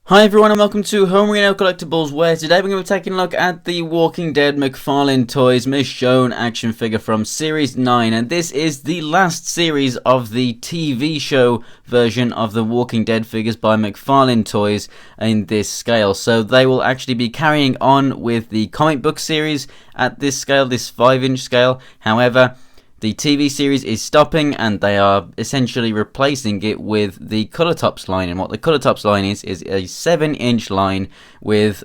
Hi everyone and welcome to Homerino Collectibles, where today we're going to be taking a look at the Walking Dead McFarlane Toys Michonne action figure from Series 9, and this is the last series of the TV show version of the Walking Dead figures by McFarlane Toys in this scale. So they will actually be carrying on with the comic book series at this scale, this 5-inch scale. However, the TV series is stopping and they are essentially replacing it with the Collectibles line. And what the Collectibles line is a 7-inch line with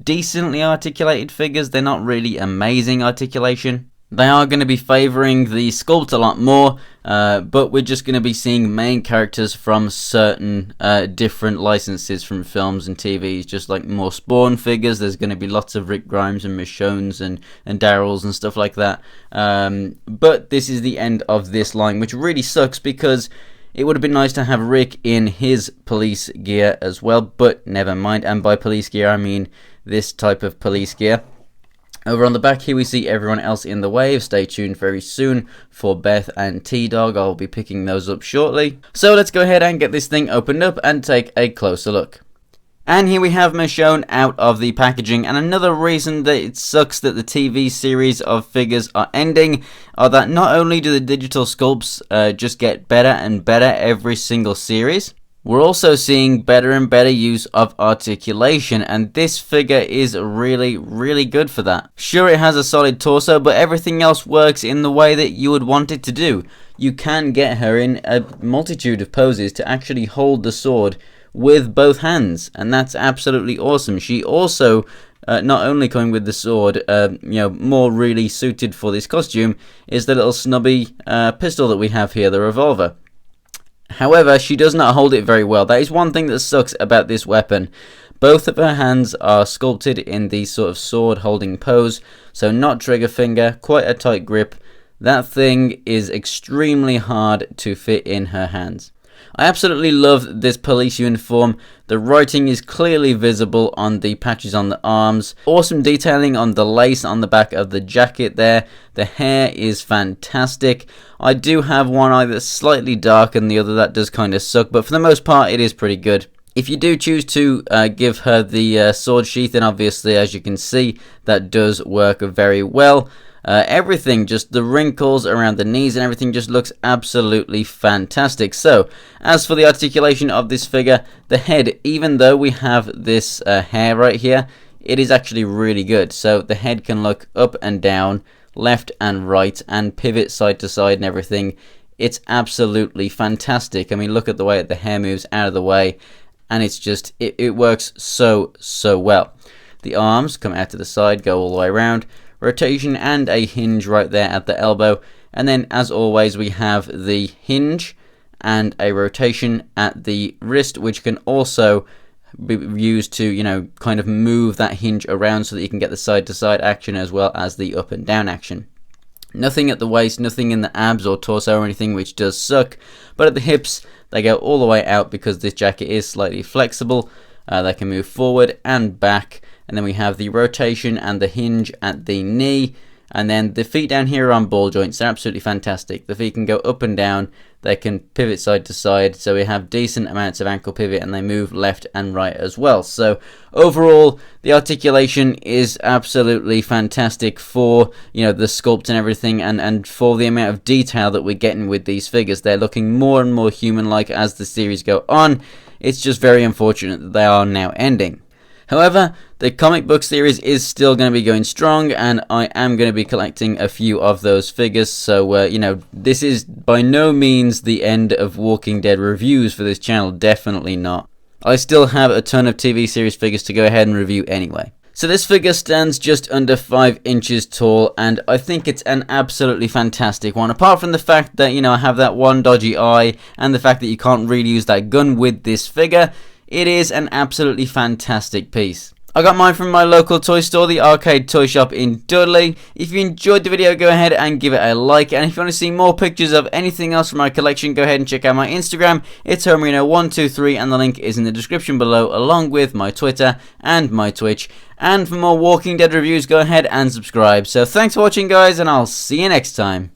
decently articulated figures. They're not really amazing articulation. They are going to be favouring the sculpt a lot more, but we're just going to be seeing main characters from certain different licenses from films and TVs, just like more Spawn figures. There's going to be lots of Rick Grimes and Michonnes and Daryls and stuff like that. But this is the end of this line, which really sucks because it would have been nice to have Rick in his police gear as well, but never mind. And by police gear, I mean this type of police gear. Over on the back here we see everyone else in the wave. Stay tuned very soon for Beth and T-Dog. I'll be picking those up shortly. So let's go ahead and get this thing opened up and take a closer look. And here we have Michonne out of the packaging, and another reason that it sucks that the TV series of figures are ending are that not only do the digital sculpts just get better and better every single series, we're also seeing better and better use of articulation, and this figure is really good for that. Sure, it has a solid torso, but everything else works in the way that you would want it to do. You can get her in a multitude of poses to actually hold the sword with both hands, and that's absolutely awesome. She also, not only coming with the sword, more really suited for this costume, is the little snubby pistol that we have here, the revolver. However, she does not hold it very well. That is one thing that sucks about this weapon. Both of her hands are sculpted in the sort of sword holding pose, so not trigger finger, quite a tight grip. That thing is extremely hard to fit in her hands. I absolutely love this police uniform. The writing is clearly visible on the patches on the arms. Awesome detailing on the lace on the back of the jacket there. The hair is fantastic. I do have one eye that's slightly dark and the other that does kind of suck, but for the most part it is pretty good. If you do choose to give her the sword sheath, then obviously, as you can see, that does work very well. Everything, just the wrinkles around the knees and everything just looks absolutely fantastic. So, as for the articulation of this figure, the head, even though we have this hair right here, it is actually really good. So the head can look up and down, left and right, and pivot side to side and everything. It's absolutely fantastic. I mean, look at the way the hair moves out of the way, and it's just, it works so well. The arms come out to the side, go all the way around. Rotation and a hinge right there at the elbow, and then as always we have the hinge and a rotation at the wrist, which can also be used to kind of move that hinge around so that you can get the side to side action as well as the up and down action. Nothing at the waist, nothing in the abs or torso or anything, which does suck, but at the hips they go all the way out because this jacket is slightly flexible. They can move forward and back. And then we have the rotation and the hinge at the knee. And then the feet down here are on ball joints. They're absolutely fantastic. The feet can go up and down. They can pivot side to side. So we have decent amounts of ankle pivot, and they move left and right as well. So overall, the articulation is absolutely fantastic for, the sculpt and everything, and for the amount of detail that we're getting with these figures. They're looking more and more human-like as the series go on. It's just very unfortunate that they are now ending. However, the comic book series is still going to be going strong, and I am going to be collecting a few of those figures. So, this is by no means the end of Walking Dead reviews for this channel. Definitely not. I still have a ton of TV series figures to go ahead and review anyway. So this figure stands just under 5 inches tall, and I think it's an absolutely fantastic one. Apart from the fact that, I have that one dodgy eye, and the fact that you can't really use that gun with this figure, it is an absolutely fantastic piece. I got mine from my local toy store, the Arcade Toy Shop in Dudley. If you enjoyed the video, go ahead and give it a like. And if you want to see more pictures of anything else from my collection, go ahead and check out my Instagram. It's Homerino123, and the link is in the description below, along with my Twitter and my Twitch. And for more Walking Dead reviews, go ahead and subscribe. So thanks for watching, guys, and I'll see you next time.